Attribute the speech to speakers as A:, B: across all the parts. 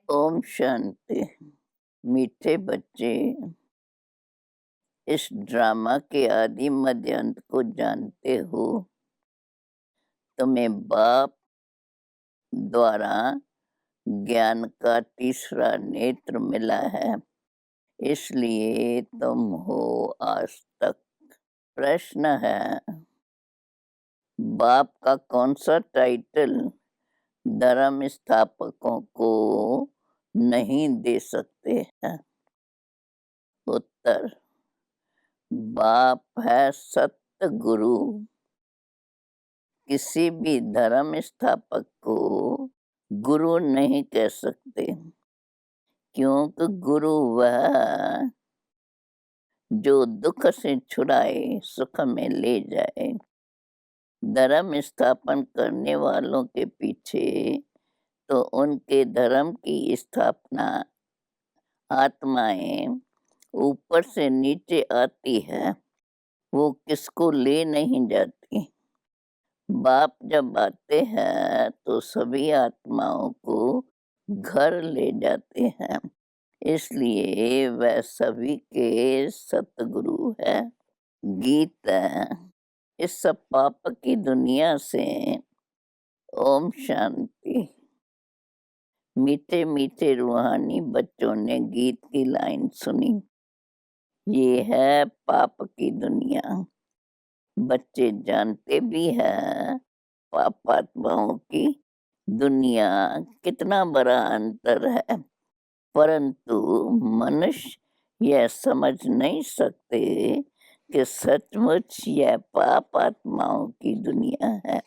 A: ओम शांति। मीठे बच्चे, इस ड्रामा के आदि मध्य अंत को जानते हो। तुम्हें बाप द्वारा ज्ञान का तीसरा नेत्र मिला है, इसलिए तुम हो आज तक। प्रश्न है, बाप का कौन सा टाइटल धर्म स्थापकों को नहीं दे सकते हैं? उत्तर, बाप है सत्य गुरु। किसी भी धर्म स्थापक को गुरु नहीं कह सकते, क्योंकि गुरु वह है जो दुख से छुड़ाए, सुख में ले जाए। धर्म स्थापन करने वालों के पीछे तो उनके धर्म की स्थापना आत्माएं ऊपर से नीचे आती है, वो किसको ले नहीं जाती। बाप जब आते हैं तो सभी आत्माओं को घर ले जाते हैं, इसलिए वह सभी के सतगुरु है। गीत है, इस सब पाप की दुनिया से ओम शांति। मीठे मीठे रूहानी बच्चों ने गीत की लाइन सुनी। ये है पाप की दुनिया। बच्चे जानते भी हैं पापात्माओं की दुनिया कितना बड़ा अंतर है, परंतु मनुष्य यह समझ नहीं सकते कि सचमुच यह पाप आत्माओं की दुनिया है।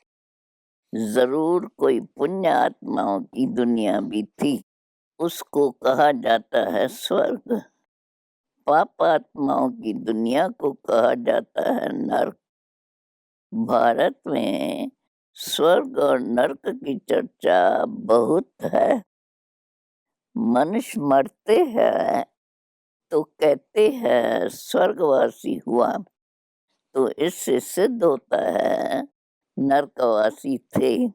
A: जरूर कोई पुण्य आत्माओं की दुनिया भी थी, उसको कहा जाता है स्वर्ग। पाप आत्माओं की दुनिया को कहा जाता है नर्क। भारत में स्वर्ग और नर्क की चर्चा बहुत है। मनुष्य मरते हैं तो कहते हैं स्वर्गवासी हुआ, तो इससे सिद्ध होता है नरकवासी थे,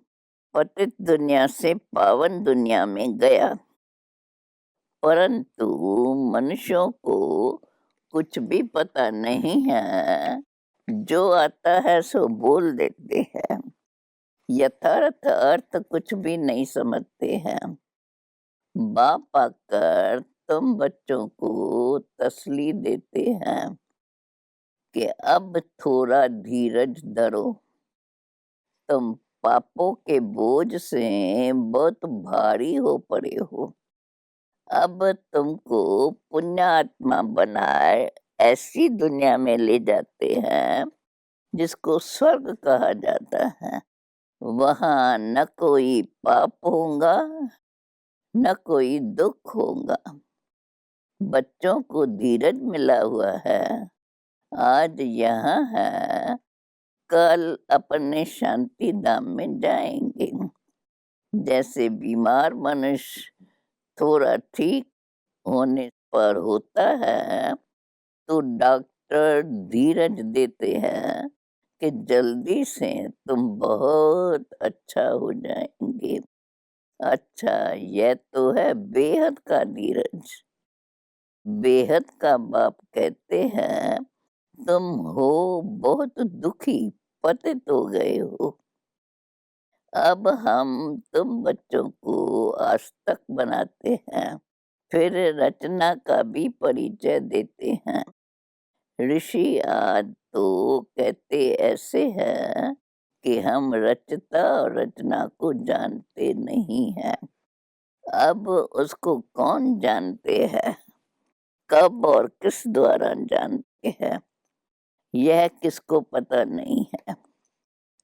A: पतित दुनिया से पावन दुनिया में गया। परंतु मनुष्यों को कुछ भी पता नहीं है, जो आता है सो बोल देते हैं, यथार्थ अर्थ कुछ भी नहीं समझते हैं। बाप आकर तुम बच्चों को तसल्ली देते हैं कि अब थोड़ा धीरज धरो, तुम पापों के बोझ से बहुत भारी हो पड़े हो। अब तुमको पुण्यात्मा बनाए ऐसी दुनिया में ले जाते हैं जिसको स्वर्ग कहा जाता है। वहाँ न कोई पाप होगा, न कोई दुख होगा। बच्चों को धीरज मिला हुआ है, आज यहाँ है, कल अपने शांति धाम में जाएंगे। जैसे बीमार मनुष्य थोड़ा ठीक होने पर होता है तो डॉक्टर धीरज देते हैं कि जल्दी से तुम बहुत अच्छा हो जाएंगे। अच्छा, यह तो है बेहद का धीरज। बेहद का बाप कहते हैं तुम हो बहुत दुखी, पतित हो गए हो। अब हम तुम बच्चों को आस्तिक बनाते हैं, फिर रचना का भी परिचय देते हैं। ऋषि आज तो कहते ऐसे हैं कि हम रचता और रचना को जानते नहीं हैं। अब उसको कौन जानते हैं, कब और किस द्वारा जानते हैं, यह किसको पता नहीं है।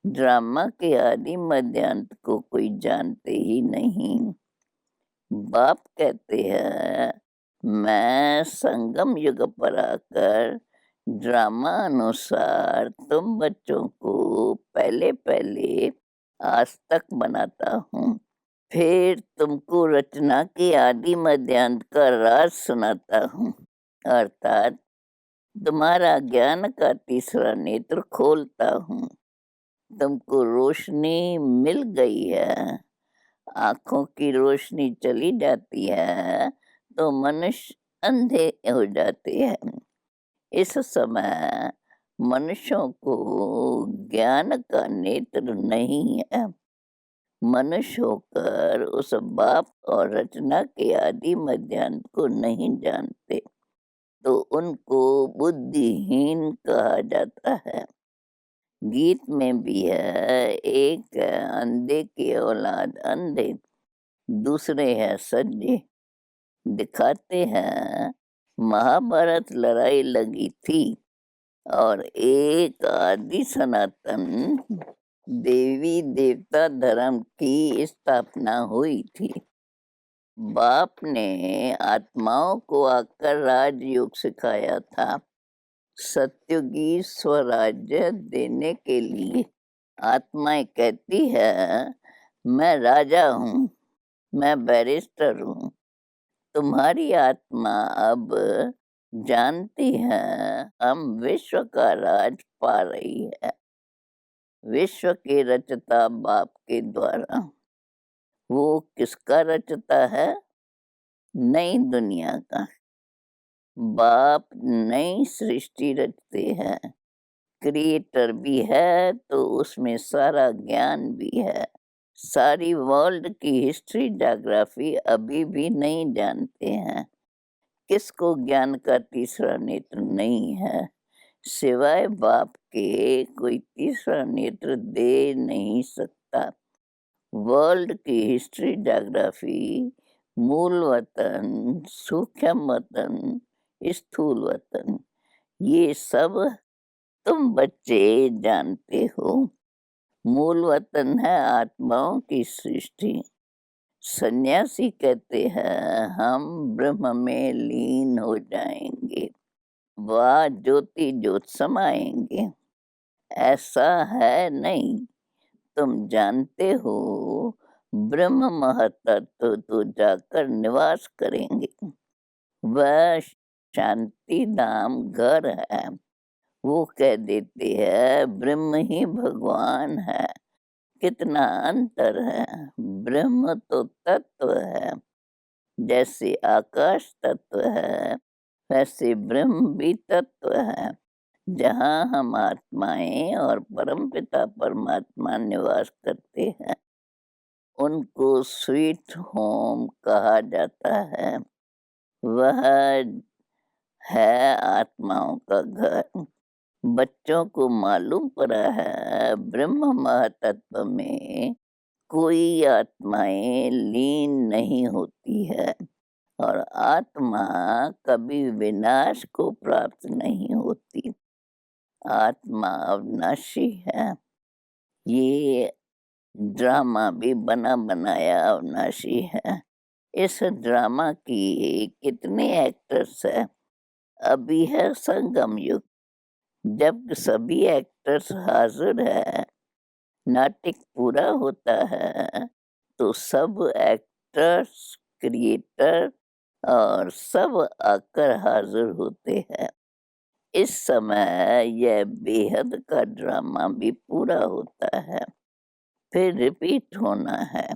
A: ड्रामा के आदि मध्य अंत को कोई जानते ही नहीं। बाप कहते हैं मैं संगम युग पर आकर ड्रामा अनुसार तुम बच्चों को पहले पहले आस्तिक बनाता हूँ, फिर तुमको रचना के आदि मध्यांत का राज सुनाता हूँ, अर्थात तुम्हारा ज्ञान का तीसरा नेत्र खोलता हूँ। तुमको रोशनी मिल गई है, आँखों की रोशनी चली जाती है तो मनुष्य अंधे हो जाते हैं। इस समय मनुष्यों को ज्ञान का नेत्र नहीं है। मनुष्य होकर उस बाप और रचना के आदि मध्यांत को नहीं जानते, तो उनको बुद्धिहीन कहा जाता है। गीत में भी है, एक है अंधे की औलाद अंधे, दूसरे है सज्जे। दिखाते हैं महाभारत लड़ाई लगी थी और एक आदि सनातन देवी देवता धर्म की स्थापना हुई थी। बाप ने आत्माओं को आकर राजयोग सिखाया था, सत्युगी स्वराज्य देने के लिए। आत्माएं कहती है, मैं राजा हूँ, मैं बैरिस्टर हूँ। तुम्हारी आत्मा अब जानती है हम विश्व का राज पा रही है, विश्व के रचता बाप के द्वारा। वो किसका रचता है? नई दुनिया का। बाप नई सृष्टि रचते हैं। क्रिएटर भी है तो उसमें सारा ज्ञान भी है। सारी वर्ल्ड की हिस्ट्री ज्योग्राफी अभी भी नहीं जानते हैं। किसको ज्ञान का तीसरा नेत्र नहीं है? सिवाय बाप के कोई तीसरा नेत्र दे नहीं सकता। वर्ल्ड की हिस्ट्री ज्योग्राफी, मूल वतन, सूक्ष्म वतन, स्थूल वतन, ये सब तुम बच्चे जानते हो। मूल वतन है आत्माओं की सृष्टि। सन्यासी कहते हैं हम ब्रह्म में लीन हो जाएंगे, वह ज्योति ज्योत समाएंगे। ऐसा है नहीं। तुम जानते हो ब्रह्म महतत्व तो जाकर निवास करेंगे। वह शांति धाम घर है। वो कह देते हैं ब्रह्म ही भगवान है। कितना अंतर है। ब्रह्म तो तत्व है। जैसे आकाश तत्व है, वैसे ब्रह्म भी तत्व है, जहाँ हम आत्माएं और परमपिता परमात्मा निवास करते हैं। उनको स्वीट होम कहा जाता है। वह है आत्माओं का घर। बच्चों को मालूम पड़ा है ब्रह्म महातत्व में कोई आत्माएं लीन नहीं होती है और आत्मा कभी विनाश को प्राप्त नहीं होती। आत्मा अविनाशी है। ये ड्रामा भी बना बनाया अविनाशी है। इस ड्रामा की कितने एक्टर्स है? अभी है संगम युग। जब सभी एक्टर्स हाजिर है, नाटक पूरा होता है, तो सब एक्टर्स, क्रिएटर और सब आकर हाजिर होते हैं। इस समय यह बेहद का ड्रामा भी पूरा होता है, फिर रिपीट होना है।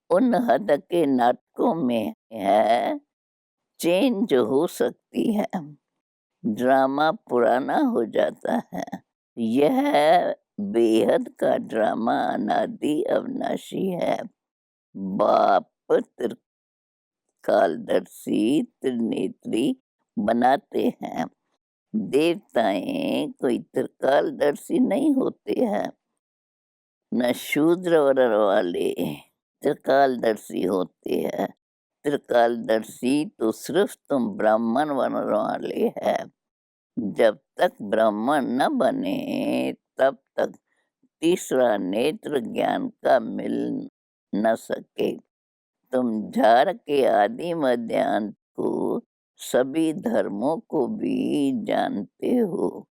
A: उन हद के नाटकों में है चेंज हो सकती है, ड्रामा पुराना हो जाता है। यह बेहद का ड्रामा अनादि अविनाशी है। बाप त्रिकालदर्शी त्रिनेत्री बनाते हैं। देवताएं कोई त्रिकालदर्शी नहीं होते हैं, न शूद्र वर्ण वाले त्रिकालदर्शी होते हैं। त्रिकालदर्शी तो सिर्फ तुम ब्राह्मण वर्ण वाले हैं। जब तक ब्राह्मण न बने तब तक तीसरा नेत्र ज्ञान का मिल न सके। तुम झार के आदि मध्यांत को, सभी धर्मों को भी जानते हो।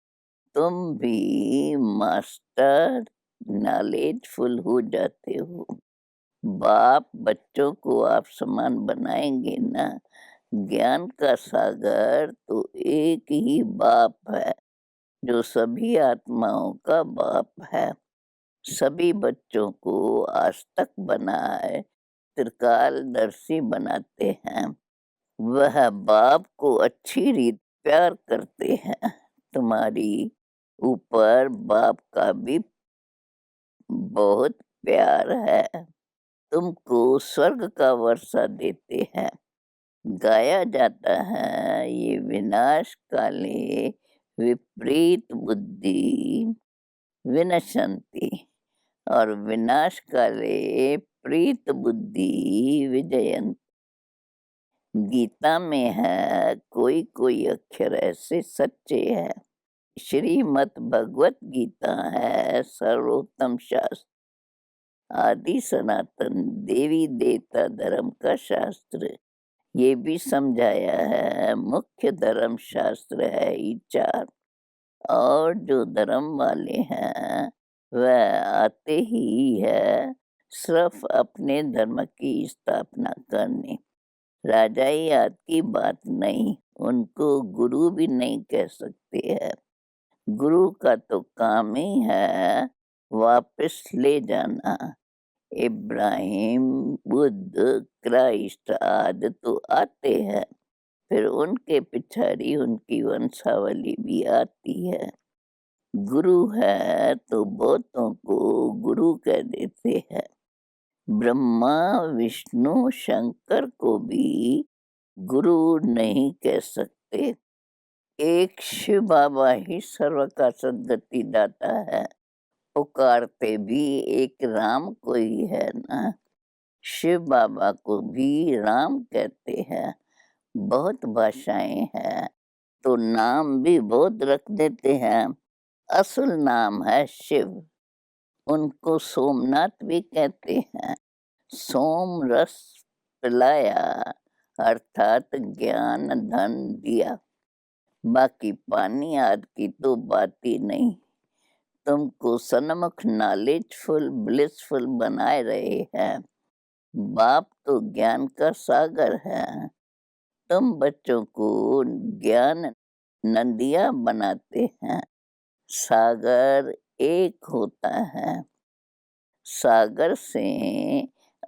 A: तुम भी मास्टर नॉलेजफुल हो जाते हो। बाप बच्चों को आप समान बनाएंगे ना। ज्ञान का सागर तो एक ही बाप है, जो सभी आत्माओं का बाप है। सभी बच्चों को आज तक बनाए त्रिकालदर्शी बनाते हैं। वह बाप को अच्छी रीत प्यार करते हैं। तुम्हारी ऊपर बाप का भी बहुत प्यार है। तुमको स्वर्ग का वर्षा देते हैं। गाया जाता है, ये विनाश काले विपरीत बुद्धि विनशंति, और विनाश काले प्रीत बुद्धि विजयंती। गीता में है, कोई कोई अक्षर ऐसे सच्चे हैं। श्रीमद् भगवत गीता है सर्वोत्तम शास्त्र, आदि सनातन देवी देवता धर्म का शास्त्र। ये भी समझाया है, मुख्य धर्म शास्त्र है ये 4, और जो धर्म वाले हैं वह आते ही है सिर्फ अपने धर्म की स्थापना करने। राजाई आदि की बात नहीं, उनको गुरु भी नहीं कह सकते हैं। गुरु का तो काम ही है वापस ले जाना। इब्राहिम, बुद्ध, क्राइस्ट आदि तो आते हैं, फिर उनके पिछाड़ी उनकी वंशावली भी आती है। गुरु है तो बहुतों को गुरु कह देते हैं। ब्रह्मा, विष्णु, शंकर को भी गुरु नहीं कह सकते। एक शिव बाबा ही सर्व का सद्गति दाता है। पुकारते भी एक राम को ही है ना। शिव बाबा को भी राम कहते हैं। बहुत भाषाएं हैं तो नाम भी बहुत रख देते हैं। असल नाम है शिव। उनको सोमनाथ भी कहते हैं। सोम रस पिलाया अर्थात ज्ञान धन दिया। बाकी पानी आदि की तो बात ही नहीं। तुमको सन्मुख नॉलेजफुल ब्लिसफुल बनाए रहे हैं। बाप तो ज्ञान का सागर है। तुम बच्चों को ज्ञान नदियाँ बनाते हैं। सागर एक होता है। सागर से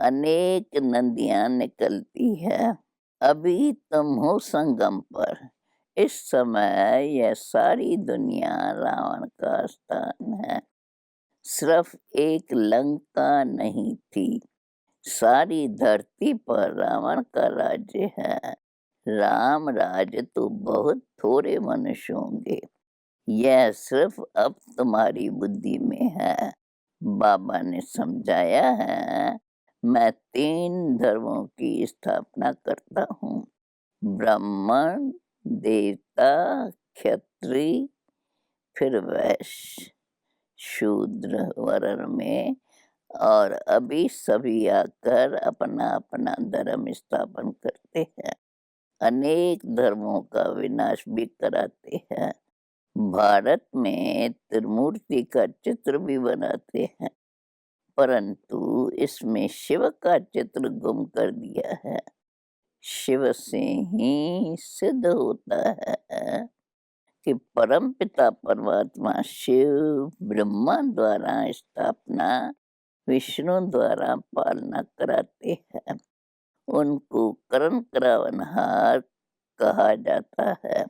A: अनेक नदियाँ निकलती है। अभी तुम हो संगम पर। इस समय यह सारी दुनिया रावण का स्थान है। सिर्फ एक लंका नहीं थी, सारी धरती पर रावण का राज्य है। राम राज्य तो बहुत थोड़े मनुष्य होंगे। यह सिर्फ अब तुम्हारी बुद्धि में है। बाबा ने समझाया है, मैं 3 धर्मों की स्थापना करता हूँ। ब्राह्मण, देवता, क्षत्रिय, फिर वैश्य, शूद्र वर्ण में, और अभी सभी आकर अपना अपना धर्म स्थापन करते हैं। अनेक धर्मों का विनाश भी कराते हैं। भारत में त्रिमूर्ति का चित्र भी बनाते हैं, परंतु इसमें शिव का चित्र गुम कर दिया है। शिव से ही सिद्ध होता है कि परम पिता परमात्मा शिव ब्रह्मा द्वारा स्थापना, विष्णु द्वारा पालना कराते हैं। उनको कर्म करावनहार कहा जाता है।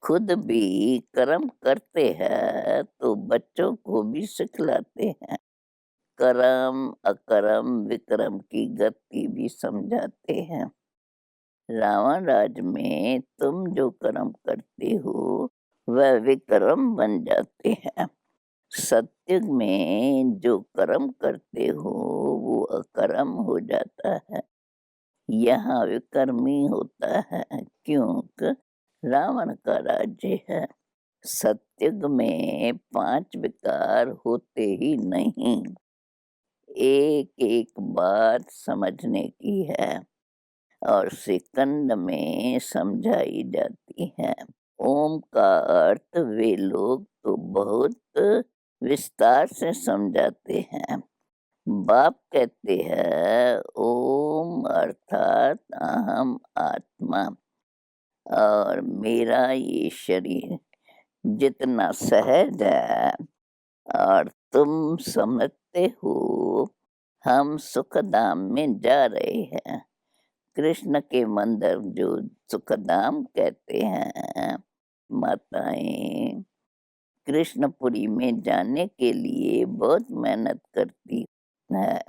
A: खुद भी कर्म करते हैं तो बच्चों को भी सिखलाते हैं। कर्म अकर्म विक्रम की गति भी समझाते हैं। रावण राज में तुम जो कर्म करते हो वह विक्रम बन जाते हैं। सत्युग में जो कर्म करते हो वो अकर्म हो जाता है। यहाँ विकर्मी होता है क्योंकि रावण का राज्य है। सत्युग में 5 विकार होते ही नहीं। एक एक बात समझने की है और सेकंड में समझाई जाती है। ओम का अर्थ वे लोग तो बहुत विस्तार से समझाते हैं। बाप कहते हैं ओम अर्थात अहम आत्मा, और मेरा ये शरीर जितना सहज है और तुम समझते हो हम सुखधाम में जा रहे हैं। कृष्ण के मंदिर जो सुखधाम कहते हैं, माताएं कृष्णपुरी में जाने के लिए बहुत मेहनत करती है।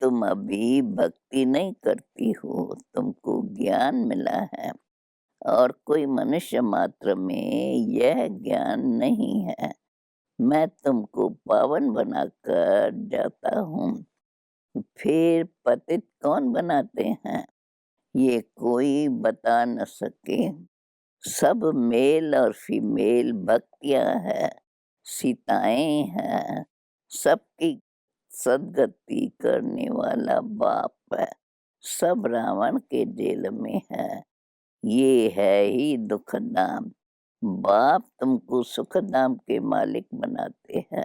A: तुम अभी भक्ति नहीं करती हो, तुमको ज्ञान मिला है और कोई मनुष्य मात्र में यह ज्ञान नहीं है। मैं तुमको पावन बनाकर जाता हूँ। फिर पतित कौन बनाते हैं, ये कोई बता न सके। सब मेल और फीमेल भक्तियां हैं, सीताएं हैं, सबकी सदगति करने वाला बाप है। सब रावण के जेल में है, ये है ही दुखधाम। बाप तुमको सुखधाम के मालिक बनाते हैं।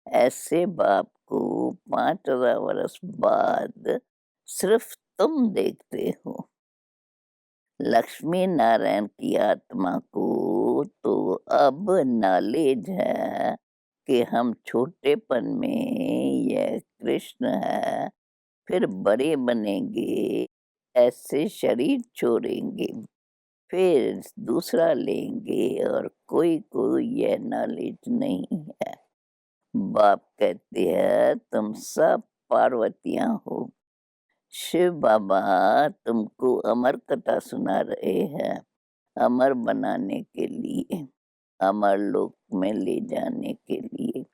A: ऐसे बाप को 5,000 वर्ष बाद सिर्फ तुम देखते हो। लक्ष्मी नारायण की आत्मा को तो अब नॉलेज है कि हम छोटेपन में यह कृष्ण है, फिर बड़े बनेंगे, ऐसे शरीर छोड़ेंगे, फिर दूसरा लेंगे और कोई को यह नॉलेज नहीं है। बाप कहते हैं तुम सब पार्वतियां हो। शिव बाबा तुमको अमर कथा सुना रहे हैं, अमर बनाने के लिए, अमर लोक में ले जाने के लिए।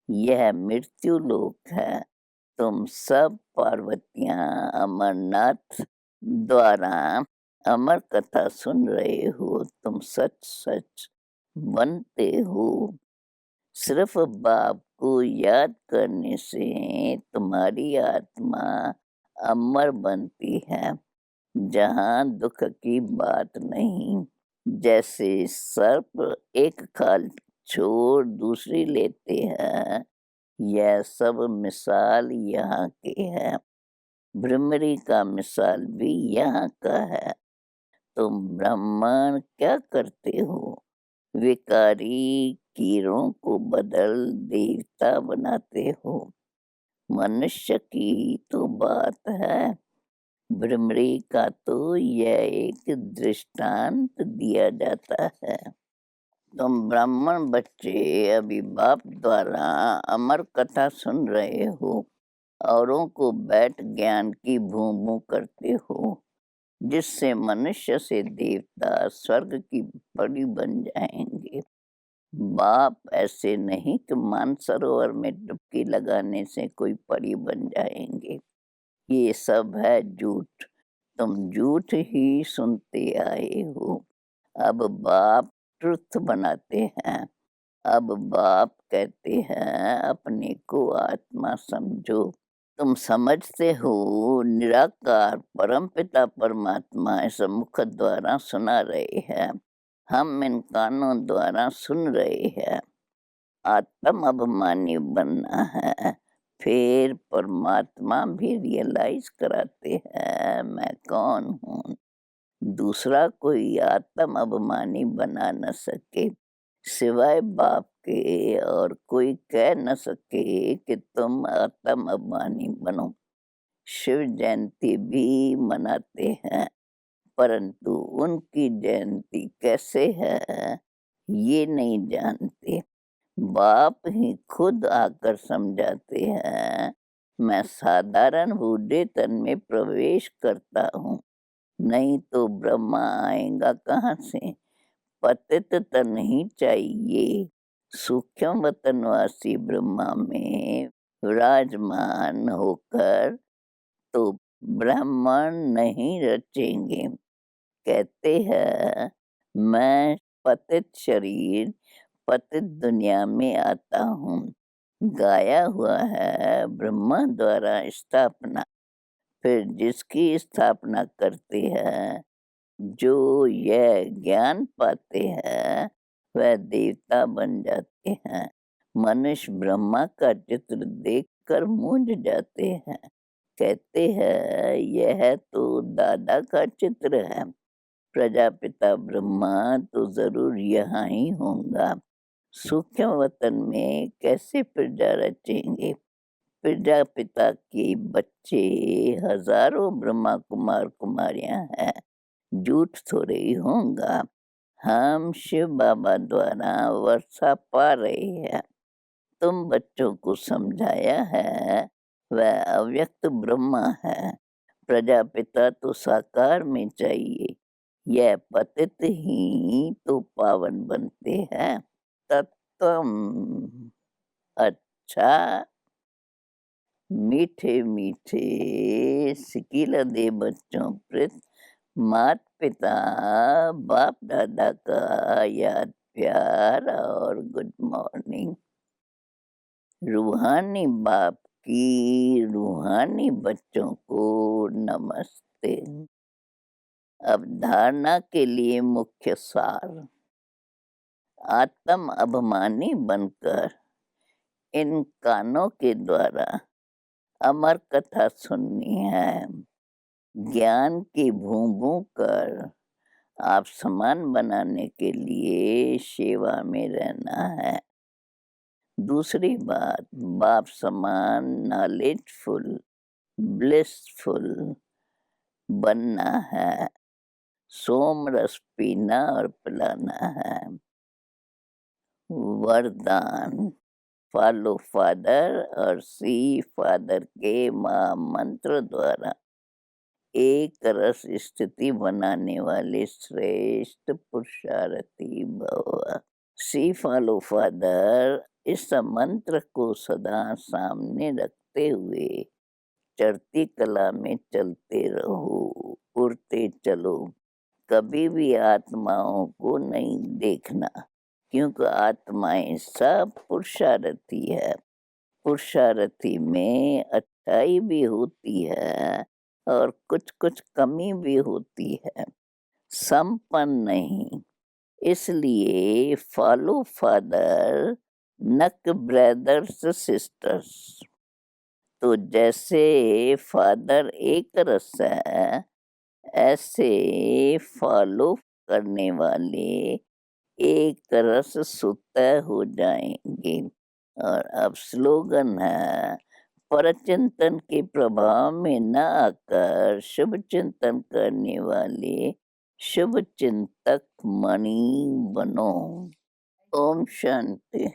A: यह मृत्यु लोक है। तुम सब पार्वतियां अमरनाथ द्वारा अमर कथा सुन रहे हो, तुम सच सच बनते हो। सिर्फ बाप को याद करने से तुम्हारी आत्मा अमर बनती है, जहाँ दुख की बात नहीं। जैसे सर्प एक खाल छोड़ दूसरी लेते हैं, यह सब मिसाल यहाँ के हैं। भ्रमरी का मिसाल भी यहाँ का है। तुम ब्राह्मण क्या करते हो, विकारी कीड़ों को बदल देवता बनाते हो। मनुष्य की तो बात है, भ्रमरी का तो यह एक दृष्टांत दिया जाता है। तुम ब्राह्मण बच्चे अभी बाप द्वारा अमर कथा सुन रहे हो, औरों को बैठ ज्ञान की भूं भूं करते हो, जिससे मनुष्य से देवता स्वर्ग की परी बन जाएंगे। बाप ऐसे नहीं कि मानसरोवर में डुबकी लगाने से कोई परी बन जाएंगे। ये सब है झूठ, तुम झूठ ही सुनते आए हो। अब बाप ट्रुथ बनाते हैं। अब बाप कहते हैं अपने को आत्मा समझो। तुम समझते हो निराकार परम पिता परमात्मा इस मुख द्वारा सुना रहे हैं, हम इन कानों द्वारा सुन रहे हैं। आत्म अभिमानी बनना है, फिर परमात्मा भी रियलाइज कराते हैं मैं कौन हूँ। दूसरा कोई आत्म अभिमानी बना न सके सिवाय बाप के, और कोई कह न सके कि तुम आत्म अभिमानी बनो। शिव जयंती भी मनाते हैं, परंतु उनकी जयंती कैसे है ये नहीं जानते। बाप ही खुद आकर समझाते हैं, मैं साधारण बूढ़े तन में प्रवेश करता हूँ, नहीं तो ब्रह्मा आएगा कहाँ से। पतित तन ही चाहिए। सूक्ष्म वतनवासी ब्रह्मा में विराजमान होकर तो ब्राह्मण नहीं रचेंगे। कहते हैं मैं पतित शरीर पतित दुनिया में आता हूँ। गाया हुआ है ब्रह्मा द्वारा स्थापना, फिर जिसकी स्थापना करते हैं, जो यह ज्ञान पाते हैं, वह देवता बन जाते हैं। मनुष्य ब्रह्मा का चित्र देखकर मूंझ जाते हैं, कहते हैं यह तो दादा का चित्र है। प्रजापिता ब्रह्मा तो जरूर यहाँ ही होगा। सूक्ष्म वतन में कैसे प्रजा रचेंगे। प्रजापिता के बच्चे हजारों ब्रह्मा कुमार कुमारियां हैं, झूठ थोड़े ही होगा। हम शिव बाबा द्वारा वर्षा पा रहे हैं। तुम बच्चों को समझाया है वह अव्यक्त ब्रह्मा है। प्रजापिता तो साकार में चाहिए, यह पतित ही तो पावन बनते हैं। तत्वम। अच्छा, मीठे मीठे सिकीला दे बच्चों प्रति माता पिता बाप दादा का याद प्यार और गुड मॉर्निंग। रूहानी बाप की रूहानी बच्चों को नमस्ते। अवधारणा के लिए मुख्य सार। आत्म अभिमानी बनकर इन कानों के द्वारा अमर कथा सुननी है। ज्ञान की भूं कर आप समान बनाने के लिए सेवा में रहना है। दूसरी बात, बाप समान नॉलेजफुल ब्लिसफुल बनना है। सोम रस पीना और पिलाना है। वरदान, फॉलो फादर और सी फादर के महामंत्र द्वारा एक रस स्थिति बनाने वाले श्रेष्ठ पुरुषार्थी भव। सी फॉलो फादर इस मंत्र को सदा सामने रखते हुए चढ़ती कला में चलते रहो, उड़ते चलो। कभी भी आत्माओं को नहीं देखना, क्योंकि आत्माएं सब पुरुषार्थी है। पुरुषार्थी में अच्छाई भी होती है और कुछ कुछ कमी भी होती है, संपन्न नहीं। इसलिए फॉलो फादर नक ब्रदर्स सिस्टर्स। तो जैसे फादर एक रस है, ऐसे फॉलो करने वाले एक रस सुतः हो जाएंगे। और अब स्लोगन है, परचिंतन के प्रभाव में न आकर शुभ चिंतन करने वाले शुभ चिंतक मणि बनो। ओम शांति।